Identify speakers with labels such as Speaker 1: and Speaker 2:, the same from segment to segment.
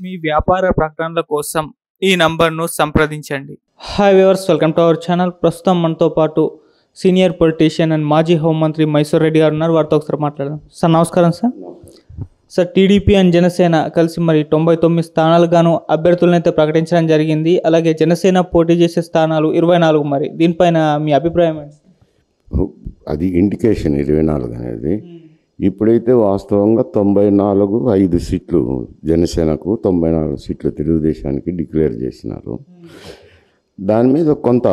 Speaker 1: మీ వ్యాపార ప్రకటనల కోసం ఈ నంబర్ను సంప్రదించండి. Hi viewers, welcome to our channel. ప్రస్తుతం మనతో పాటు సీనియర్ పొలిటీషియన్ అండ్ మాజీ హోంమంత్రి మైసూర్ రెడ్డి గారు ఉన్నారు. వారితో ఒకసారి మాట్లాడదాం. సార్ నమస్కారం. సార్ టీడీపీ అండ్ జనసేన కలిసి మరి 99 స్థానాలు గాను అభ్యర్థులను అయితే ప్రకటించడం జరిగింది. అలాగే జనసేన పోటీ చేసే స్థానాలు 24. మరి దీనిపైన మీ అభిప్రాయం ఏంటి?
Speaker 2: అది ఇండికేషన్ 24 అనేది. ఇప్పుడైతే వాస్తవంగా 94 5 సీట్లు జనసేనకు, 94 సీట్లు తెలుగుదేశానికి డిక్లేర్ చేసినారు. దాని మీద కొంత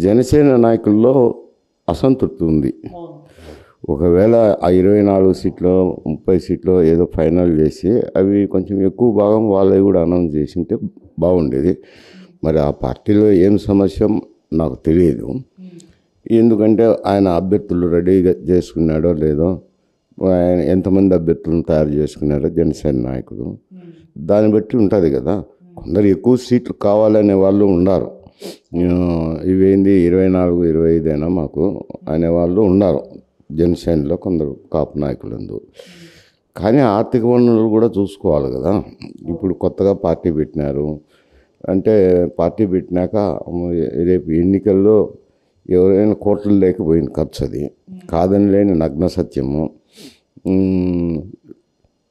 Speaker 2: జనసేన నాయకుల్లో అసంతృప్తి ఉంది. ఒకవేళ ఆ 24 సీట్లు 30 సీట్లు ఏదో ఫైనల్ చేసి అవి కొంచెం ఎక్కువ భాగం వాళ్ళవి కూడా అనౌన్స్ చేసింటే బాగుండేది. మరి ఆ పార్టీలో ఏం సమస్య నాకు తెలియదు. ఎందుకంటే ఆయన అభ్యర్థులు రెడీగా చేసుకున్నాడో లేదో, ఆయన ఎంతమంది అభ్యర్థులను తయారు చేసుకున్నారో జనసేన నాయకులు, దాన్ని బట్టి ఉంటుంది కదా. కొందరు ఎక్కువ సీట్లు కావాలనే వాళ్ళు ఉన్నారు. ఇవేంది 24 25 అయినా మాకు అనేవాళ్ళు ఉన్నారు జనసేనలో కొందరు కాపు నాయకులందు. కానీ ఆర్థిక వనరులు కూడా చూసుకోవాలి కదా. ఇప్పుడు కొత్తగా పార్టీ పెట్టినారు అంటే పార్టీ పెట్టినాక రేపు ఎన్నికల్లో ఎవరైనా కోట్లు లేకపోయింది ఖర్చు, అది కాదని లేని నగ్న సత్యము.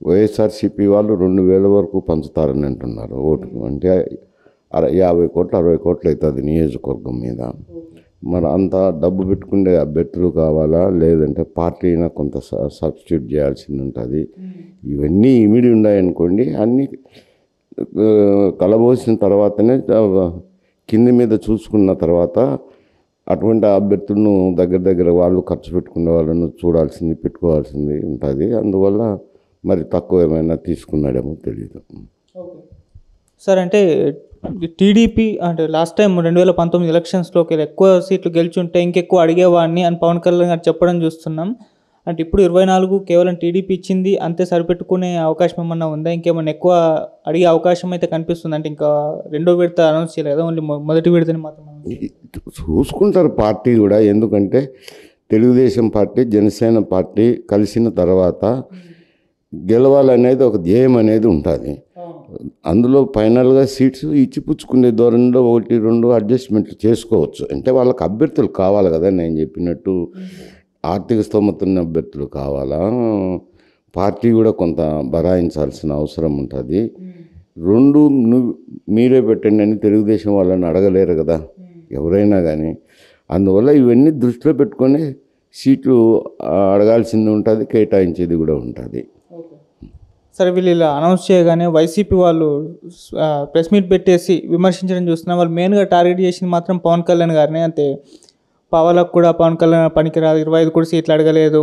Speaker 2: వైఎస్ఆర్సీపీ వాళ్ళు 2000 వరకు పంచుతారని అంటున్నారు ఓటుకు. అంటే 50 కోట్లు 60 కోట్లు అవుతుంది నియోజకవర్గం మీద. మరి అంత డబ్బు పెట్టుకునే అభ్యర్థులు కావాలా, లేదంటే పార్టీనా కొంత సబ్స్టిట్యూట్ చేయాల్సింది ఉంటుంది. ఇవన్నీ ఇమిడి ఉన్నాయనుకోండి, అన్నీ కలబోసిన తర్వాతనే కింది మీద చూసుకున్న తర్వాత అటువంటి అభ్యర్థులను దగ్గర వాళ్ళు ఖర్చు పెట్టుకునే వాళ్ళను చూడాల్సింది, పెట్టుకోవాల్సింది ఉంటుంది. అందువల్ల మరి తక్కువ ఏమైనా తీసుకున్నాడేమో తెలియదు.
Speaker 1: సార్ అంటే టీడీపీ అంటే లాస్ట్ టైం 2019 ఎలక్షన్స్లోకి ఎక్కువ సీట్లు గెలుచుంటే ఇంకెక్కువ అడిగేవాడిని అని పవన్ కళ్యాణ్ గారు చెప్పడం చూస్తున్నాం. అంటే ఇప్పుడు 24 కేవలం టీడీపీ ఇచ్చింది, అంతే సరిపెట్టుకునే అవకాశం ఏమన్నా ఉందా? ఇంకేమన్నా ఎక్కువ అడిగే అవకాశం అయితే కనిపిస్తుంది? అంటే ఇంకా రెండో విడత అనౌన్స్ చేయలేదు కదా, ఓన్లీ మొదటి విడతని మాత్రం
Speaker 2: చూసుకుంటారు పార్టీ కూడా. ఎందుకంటే తెలుగుదేశం పార్టీ జనసేన పార్టీ కలిసిన తర్వాత గెలవాలనేది ఒక ధ్యేయం అనేది ఉంటుంది. అందులో ఫైనల్గా సీట్స్ ఇచ్చిపుచ్చుకునే ధోరణిలో 1-2 అడ్జస్ట్మెంట్లు చేసుకోవచ్చు. అంటే వాళ్ళకి అభ్యర్థులు కావాలి కదా, నేను చెప్పినట్టు ఆర్థిక స్తోమత ఉన్న అభ్యర్థులు కావాలా, పార్టీ కూడా కొంత బరాయించాల్సిన అవసరం ఉంటుంది. 2 మీరే పెట్టండి అని తెలుగుదేశం వాళ్ళని అడగలేరు కదా ఎవరైనా కానీ. అందువల్ల ఇవన్నీ దృష్టిలో పెట్టుకొని సీట్లు అడగాల్సింది ఉంటుంది, కేటాయించేది కూడా ఉంటుంది.
Speaker 1: సరే, వీళ్ళు ఇలా అనౌన్స్ చేయగానే వైసీపీ వాళ్ళు ప్రెస్ మీట్ పెట్టేసి విమర్శించడం చూస్తున్నాం. వాళ్ళు మెయిన్గా టార్గెట్ చేసింది మాత్రం పవన్ కళ్యాణ్ గారిని. అంతే పవలకు కూడా పవన్ కళ్యాణ్ పనికిరాదు, 25 కూడా సీట్లు అడగలేదు,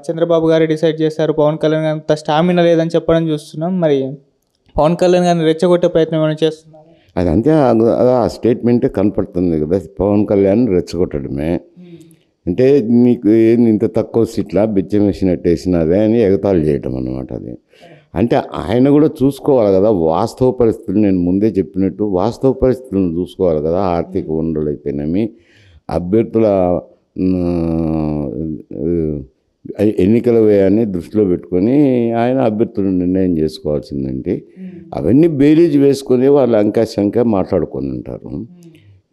Speaker 1: చంద్రబాబు గారే డిసైడ్ చేశారు, పవన్ కళ్యాణ్ గారి అంత స్టామినా లేదని చెప్పడం చూస్తున్నాం. మరి పవన్ కళ్యాణ్ గారిని రెచ్చగొట్టే ప్రయత్నం ఏమైనా చేస్తున్నారు?
Speaker 2: అది అంతే, ఆ స్టేట్మెంటే కనపడుతుంది కదా, పవన్ కళ్యాణ్ రెచ్చగొట్టడమే. అంటే మీకు ఏంది ఇంత తక్కువ సీట్లా బిచ్చం వేసినట్టు వేసినదే అని ఎగతాళి చేయటం అన్నమాట. అది అంటే ఆయన కూడా చూసుకోవాలి కదా వాస్తవ పరిస్థితులు. నేను ముందే చెప్పినట్టు వాస్తవ పరిస్థితులను చూసుకోవాలి కదా. ఆర్థిక వనరులు అయితేనేమి, అభ్యర్థుల ఎన్నికల వ్యయాన్ని దృష్టిలో పెట్టుకొని ఆయన అభ్యర్థులను నిర్ణయం చేసుకోవాల్సిందంటే అవన్నీ బేరీజ్ వేసుకొని వాళ్ళు అంకాశంకా మాట్లాడుకొని ఉంటారు.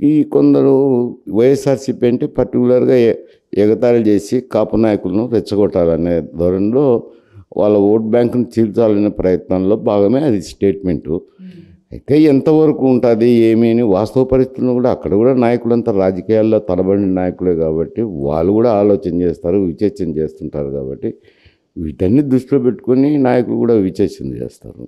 Speaker 2: ఈ కొందరు వైఎస్ఆర్సీపీ అంటే పర్టికులర్గా ఎగతాళి చేసి కాపు నాయకులను రెచ్చగొట్టాలనే ధోరణిలో వాళ్ళ ఓట్ బ్యాంకును చీల్చాలనే ప్రయత్నంలో భాగమే అది స్టేట్మెంటు. అయితే ఎంతవరకు ఉంటుంది ఏమీ అని వాస్తవ పరిస్థితులను కూడా అక్కడ కూడా నాయకులంతా రాజకీయాల్లో తలబడిన నాయకులే కాబట్టి వాళ్ళు కూడా ఆలోచన చేస్తారు, విచక్షణ చేస్తుంటారు. కాబట్టి వీటన్ని దృష్టిలో పెట్టుకొని నాయకులు కూడా విచక్షణ చేస్తారు.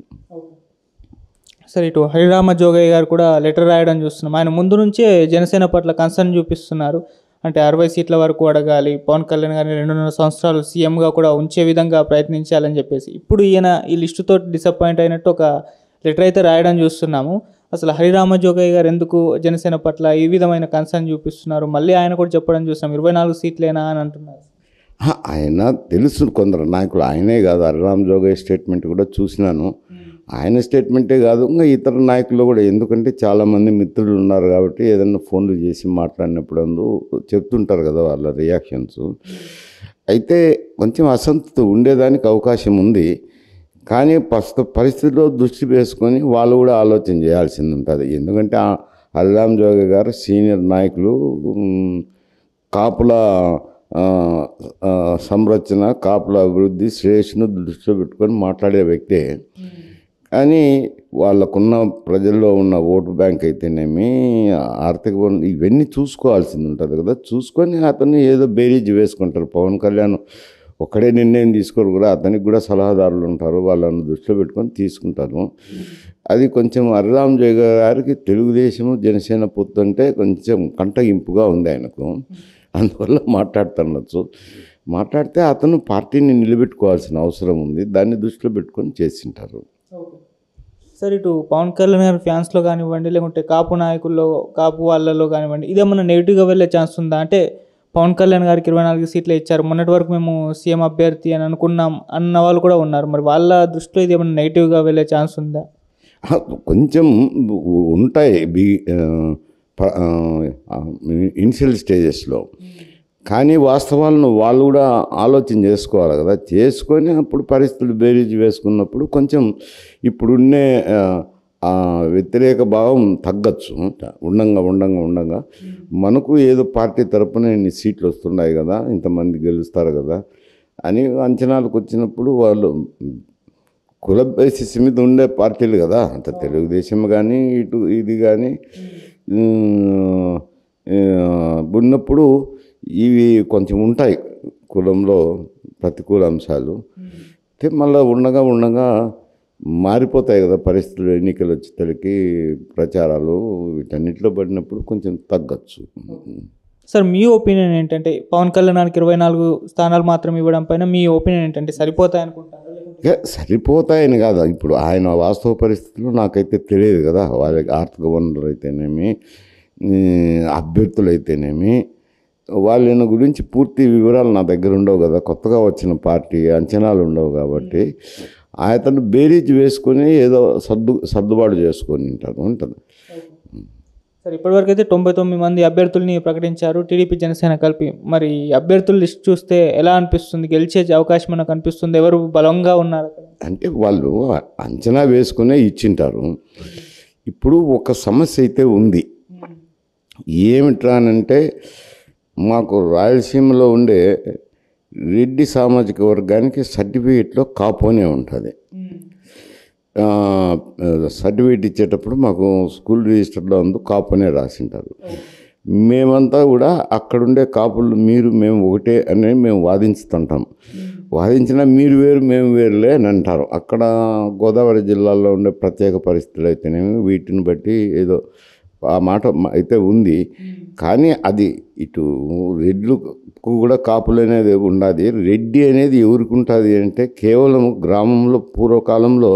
Speaker 1: సరే, ఇటు హరిరామ జోగయ్య గారు కూడా లెటర్ రాయడం చూస్తున్నాం. ఆయన ముందు నుంచే జనసేన పట్ల కన్సర్న్ చూపిస్తున్నారు. అంటే 60 సీట్ల వరకు అడగాలి, పవన్ కళ్యాణ్ గారిని 2.5 సంవత్సరాలు సీఎంగా కూడా ఉంచే విధంగా ప్రయత్నించాలని చెప్పేసి. ఇప్పుడు ఈయన ఈ లిస్టుతో డిసప్పాయింట్ అయినట్టు ఒక లెటర్ అయితే రాయడం చూస్తున్నాము. అసలు హరిరామ జోగయ్య గారు ఎందుకు జనసేన పట్ల ఈ విధమైన కన్సర్న్ చూపిస్తున్నారు? మళ్ళీ ఆయన కూడా చెప్పడం చూస్తున్నాం 24 సీట్లేనా అని అంటున్నారు.
Speaker 2: ఆయన తెలుసు కొందరు నాయకులు, ఆయనే కాదు హరిరామ జోగయ్య స్టేట్మెంట్ కూడా చూసినాను. ఆయన స్టేట్మెంటే కాదు, ఇంకా ఇతర నాయకులు కూడా. ఎందుకంటే చాలామంది మిత్రులు ఉన్నారు కాబట్టి ఏదైనా ఫోన్లు చేసి మాట్లాడినప్పుడు చెప్తుంటారు కదా వాళ్ళ రియాక్షన్స్. అయితే కొంచెం అసంతృప్తి ఉండేదానికి అవకాశం ఉంది. కానీ ప్రస్తుత పరిస్థితిలో దృష్టి వేసుకొని వాళ్ళు కూడా ఆలోచన చేయాల్సింది ఉంటుంది. ఎందుకంటే హరిరామ్ జోగి గారు సీనియర్ నాయకులు, కాపుల సంరక్షణ, కాపుల అభివృద్ధి, శ్రేయస్సును దృష్టిలో పెట్టుకొని మాట్లాడే వ్యక్తే. కానీ వాళ్ళకున్న ప్రజల్లో ఉన్న ఓటు బ్యాంక్ అయితేనేమి, ఆర్థిక ఇవన్నీ చూసుకోవాల్సింది ఉంటుంది కదా. చూసుకొని అతన్ని ఏదో బేరీజ్ వేసుకుంటారు. పవన్ కళ్యాణ్ ఒక్కడే నిర్ణయం తీసుకోరు కూడా, అతనికి కూడా సలహాదారులు ఉంటారు, వాళ్ళని దృష్టిలో పెట్టుకొని తీసుకుంటారు. అది కొంచెం హరిరామ్ జోగి గారికి తెలుగుదేశము జనసేన పొత్తు అంటే కొంచెం కంటగింపుగా ఉంది ఆయనకు. అందువల్ల మాట్లాడుతుండొచ్చు. మాట్లాడితే అతను పార్టీని నిలబెట్టుకోవాల్సిన అవసరం ఉంది, దాన్ని దృష్టిలో పెట్టుకొని చేసింటారు.
Speaker 1: సార్, ఇటు పవన్ కళ్యాణ్ గారి ఫ్యాన్స్లో కానివ్వండి, లేకుంటే కాపు నాయకుల్లో, కాపు వాళ్ళలో కానివ్వండి, ఇదేమన్నా నెగిటివ్గా వెళ్ళే ఛాన్స్ ఉందా? అంటే పవన్ కళ్యాణ్ గారికి 24 సీట్లు ఇచ్చారు, మొన్నటి వరకు మేము సీఎం అభ్యర్థి అని అనుకున్నాం అన్న వాళ్ళు కూడా ఉన్నారు. మరి వాళ్ళ దృష్టిలో ఇది ఏమన్నా నెగిటివ్గా వెళ్ళే ఛాన్స్ ఉందా?
Speaker 2: కొంచెం ఉంటాయి ఇనిషియల్ స్టేజెస్లో. కానీ వాస్తవాలను వాళ్ళు కూడా ఆలోచన చేసుకోవాలి కదా. చేసుకొని అప్పుడు పరిస్థితులు బేరీజ్ వేసుకున్నప్పుడు కొంచెం ఇప్పుడున్నే వ్యతిరేక భావం తగ్గచ్చు. ఉండంగా మనకు ఏదో పార్టీ తరపున ఇన్ని సీట్లు వస్తున్నాయి కదా, ఇంతమంది గెలుస్తారు కదా అని అంచనాలకు వచ్చినప్పుడు వాళ్ళు కుల బేసిస్ మీద ఉండే పార్టీలు కదా, అంత తెలుగుదేశం కానీ ఇటు ఇది కానీ ఉన్నప్పుడు ఇవి కొంచెం ఉంటాయి కులంలో ప్రతికూల అంశాలు. మళ్ళీ ఉండగా మారిపోతాయి కదా పరిస్థితులు. ఎన్నికలు వచ్చేసరికి ప్రచారాలు వీటన్నిటిలో పడినప్పుడు కొంచెం తగ్గచ్చు.
Speaker 1: సార్, మీ ఒపీనియన్ ఏంటంటే పవన్ కళ్యాణానికి 24 స్థానాలు మాత్రం ఇవ్వడం పైన మీ ఒపీనియన్ ఏంటంటే సరిపోతాయి అనుకుంటారా?
Speaker 2: సరిపోతాయని కాదు, ఇప్పుడు ఆయన వాస్తవ పరిస్థితులు నాకైతే తెలియదు కదా. వాళ్ళకి ఆర్థిక వనరులు అయితేనేమి, అభ్యర్థులు అయితేనేమి, వాళ్ళ గురించి పూర్తి వివరాలు నా దగ్గర ఉండవు కదా. కొత్తగా వచ్చిన పార్టీ అంచనాలు ఉండవు కాబట్టి అతను బేరీజ్ వేసుకొని ఏదో సర్దుబాటు చేసుకొని ఉంటుంది.
Speaker 1: సార్, ఇప్పటివరకు అయితే 99 మంది అభ్యర్థుల్ని ప్రకటించారు టీడీపీ జనసేన కలిపి. మరి అభ్యర్థుల లిస్ట్ చూస్తే ఎలా అనిపిస్తుంది? గెలిచే అవకాశం మనకు అనిపిస్తుంది? ఎవరు బలంగా ఉన్నారు
Speaker 2: అంటే వాళ్ళు అంచనా వేసుకునే ఇచ్చింటారు. ఇప్పుడు ఒక సమస్య అయితే ఉంది. ఏమిట్రానంటే మాకు రాయలసీమలో ఉండే రెడ్డి సామాజిక వర్గానికి సర్టిఫికేట్లో కాపోనే ఉంటుంది. సర్టిఫికేట్ ఇచ్చేటప్పుడు మాకు స్కూల్ రిజిస్టర్లో కాపునే రాసింటారు. మేమంతా కూడా అక్కడుండే కాపులు మేము ఒకటే అని మేము వాదించుతుంటాం. వాదించినా మీరు వేరు మేము వేరులే అని అంటారు. అక్కడ గోదావరి జిల్లాలో ఉండే ప్రత్యేక పరిస్థితులు అయితేనేమి వీటిని బట్టి ఏదో ఆ మాట అయితే ఉంది. కానీ అది ఇటు రెడ్లకు కూడా కాపులు అనేది ఉండాలి. రెడ్డి అనేది ఎవరికి ఉంటుంది అంటే కేవలం గ్రామంలో పూర్వకాలంలో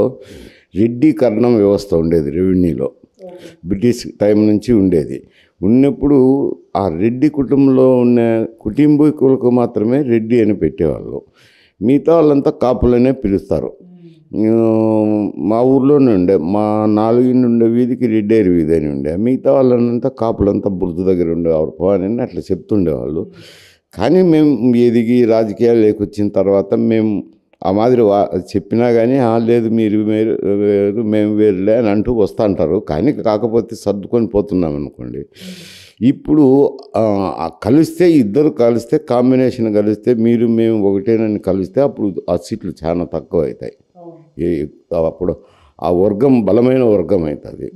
Speaker 2: రెడ్డీకరణం వ్యవస్థ ఉండేది రెవెన్యూలో. బ్రిటిష్ టైం నుంచి ఉండేది. ఉన్నప్పుడు ఆ రెడ్డి కుటుంబంలో ఉన్న కుటుంబీకులకు మాత్రమే రెడ్డి అని పెట్టేవాళ్ళు. మిగతా వాళ్ళంతా కాపులనే పిలుస్తారు. మా ఊర్లోనే ఉండే మా 4 ఉండే వీధికి రెడ్డేరు వీధి అని ఉండే. మిగతా వాళ్ళంతా కాపులంతా బుర్జు దగ్గర ఉండేవారు అని అట్లా చెప్తుండేవాళ్ళు. కానీ మేము ఎదిగి రాజకీయాలు లేకొచ్చిన తర్వాత మేము ఆ మాదిరి చెప్పినా కానీ లేదు మీరు వేరు మేము వేరులే అని అంటూ వస్తూ అంటారు. కానీ కాకపోతే సర్దుకొని పోతున్నాం అనుకోండి. ఇప్పుడు కలిస్తే ఇద్దరు కలిస్తే కాంబినేషన్ కలిస్తే మీరు మేము ఒకటేనని కలిస్తే అప్పుడు ఆ సీట్లు చాలా తక్కువ అవుతాయి. అప్పుడు ఆ వర్గం బలమైన వర్గం అవుతుంది.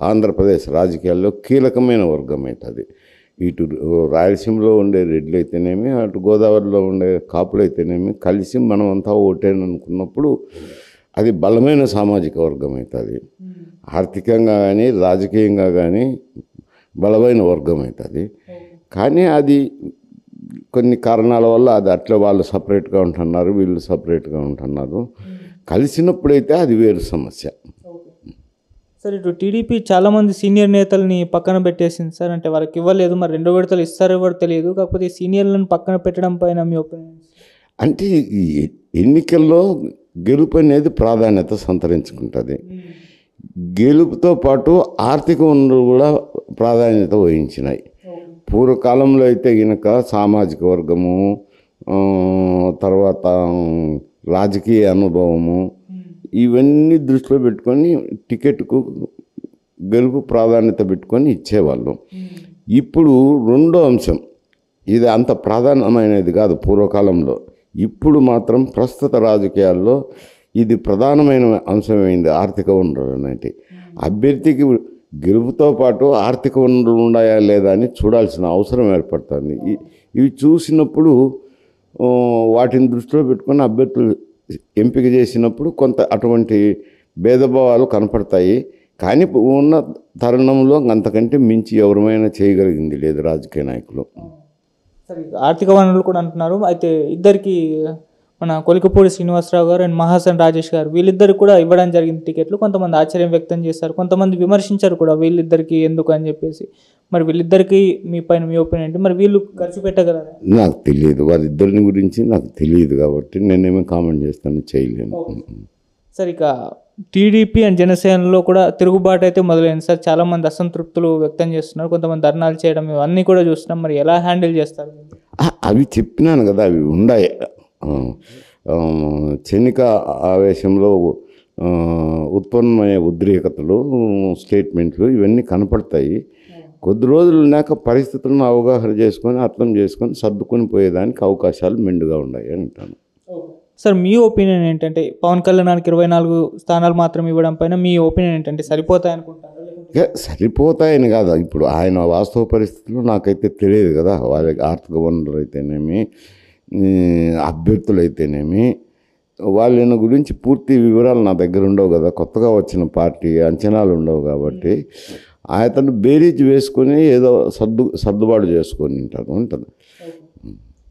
Speaker 2: ఆంధ్రప్రదేశ్ రాజకీయాల్లో కీలకమైన వర్గం అవుతుంది. ఇటు రాయలసీమలో ఉండే రెడ్లు అయితేనేమి, అటు గోదావరిలో ఉండే కాపులు అయితేనేమి కలిసి మనం అంతా ఓటేననుకున్నప్పుడు అది బలమైన సామాజిక వర్గం అవుతుంది. ఆర్థికంగా కానీ రాజకీయంగా కానీ బలమైన వర్గం అవుతుంది. కానీ అది కొన్ని కారణాల వల్ల అది అట్లా వాళ్ళు సపరేట్గా ఉంటున్నారు, వీళ్ళు సపరేట్గా ఉంటున్నారు. కలిసినప్పుడైతే అది వేరు సమస్య.
Speaker 1: సార్, ఇటు టీడీపీ చాలామంది సీనియర్ నేతల్ని పక్కన పెట్టేసింది సార్. అంటే వాళ్ళకి ఇవ్వలేదు, మరి 2 విడతలు ఇస్తారో కూడా తెలియదు. కాకపోతే ఈ సీనియర్లను పక్కన పెట్టడం పైన మీ ఒపీనియన్?
Speaker 2: అంటే ఈ ఎన్నికల్లో గెలుపు అనేది ప్రాధాన్యత సంతరించుకుంటుంది. గెలుపుతో పాటు ఆర్థిక వనరులు కూడా ప్రాధాన్యత వహించినాయి. పూర్వకాలంలో అయితే కనుక సామాజిక వర్గము, తర్వాత రాజకీయ అనుభవము, ఇవన్నీ దృష్టిలో పెట్టుకొని టికెట్కు గెలుపు ప్రాధాన్యత పెట్టుకొని ఇచ్చేవాళ్ళు. ఇప్పుడు రెండో అంశం, ఇది అంత ప్రధానమైనది కాదు పూర్వకాలంలో. ఇప్పుడు మాత్రం ప్రస్తుత రాజకీయాల్లో ఇది ప్రధానమైన అంశమైంది. ఆర్థిక వనరులు అనేవి అభ్యర్థికి గెలుపుతో పాటు ఆర్థిక వనరులు ఉన్నాయా లేదా అని చూడాల్సిన అవసరం ఏర్పడుతుంది. ఇవి చూసినప్పుడు వాటిని దృష్టిలో పెట్టుకొని అభ్యర్థులు ఎంపిక చేసినప్పుడు కొంత అటువంటి భేదభావాలు కనపడతాయి. కానీ ఉన్న తరుణంలో అంతకంటే మించి ఎవరమైనా చేయగలిగింది లేదు రాజకీయ నాయకులు.
Speaker 1: సరే, ఆర్థిక వనరులు కూడా అంటున్నారు. అయితే ఇద్దరికి మన కొలికపూడి శ్రీనివాసరావు గారు అండ్ మహాసన్ రాజేష్ గారు వీళ్ళిద్దరికి కూడా ఇవ్వడం జరిగింది టికెట్లు. కొంతమంది ఆశ్చర్యం వ్యక్తం చేశారు, కొంతమంది విమర్శించారు కూడా వీళ్ళిద్దరికి ఎందుకు అని చెప్పేసి. మరి వీళ్ళిద్దరికి మీ ఒపీనియన్ ఏంటి? మరి వీళ్ళు ఖర్చు పెట్టగలరా?
Speaker 2: నాకు తెలియదు, వారిద్దరిని గురించి నాకు తెలియదు కాబట్టి నేనేమో కామెంట్ చేస్తాను, చేయలేను.
Speaker 1: సార్, ఇక టీడీపీ అండ్ జనసేనలో కూడా తిరుగుబాటు అయితే మొదలైంది సార్. చాలామంది అసంతృప్తులు వ్యక్తం చేస్తున్నారు, కొంతమంది ధర్నాలు చేయడం, ఇవన్నీ కూడా చూస్తున్నాం. మరి ఎలా హ్యాండిల్ చేస్తారు?
Speaker 2: అవి చెప్పినాను కదా, అవి ఉన్నాయి. క్షణిక ఆవేశంలో ఉత్పన్నమయ్యే ఉద్రేకతలు, స్టేట్మెంట్లు ఇవన్నీ కనపడతాయి. కొద్ది రోజులు ఉన్నాక పరిస్థితులను అవగాహన చేసుకొని అర్థం చేసుకొని సర్దుకొని పోయేదానికి అవకాశాలు మెండుగా ఉన్నాయి అంటాను.
Speaker 1: సార్, మీ ఒపీనియన్ ఏంటంటే పవన్ కళ్యాణ్కి 24 స్థానాలు మాత్రం ఇవ్వడం పైన మీ ఒపీనియన్ ఏంటంటే సరిపోతాయి అనుకుంటారా?
Speaker 2: సరిపోతాయని కాదు, ఇప్పుడు ఆయన వాస్తవ పరిస్థితులు నాకైతే తెలియదు కదా. వాళ్ళకి ఆర్థిక వనరులు అయితేనేమి, అభ్యర్థులు అయితేనేమి, వాళ్ళ గురించి పూర్తి వివరాలు నా దగ్గర ఉండవు కదా. కొత్తగా వచ్చిన పార్టీ అంచనాలు ఉండవు కాబట్టి అతను బేరీజ్ వేసుకొని ఏదో సర్దుబాటు చేసుకొని ఉంటుంది.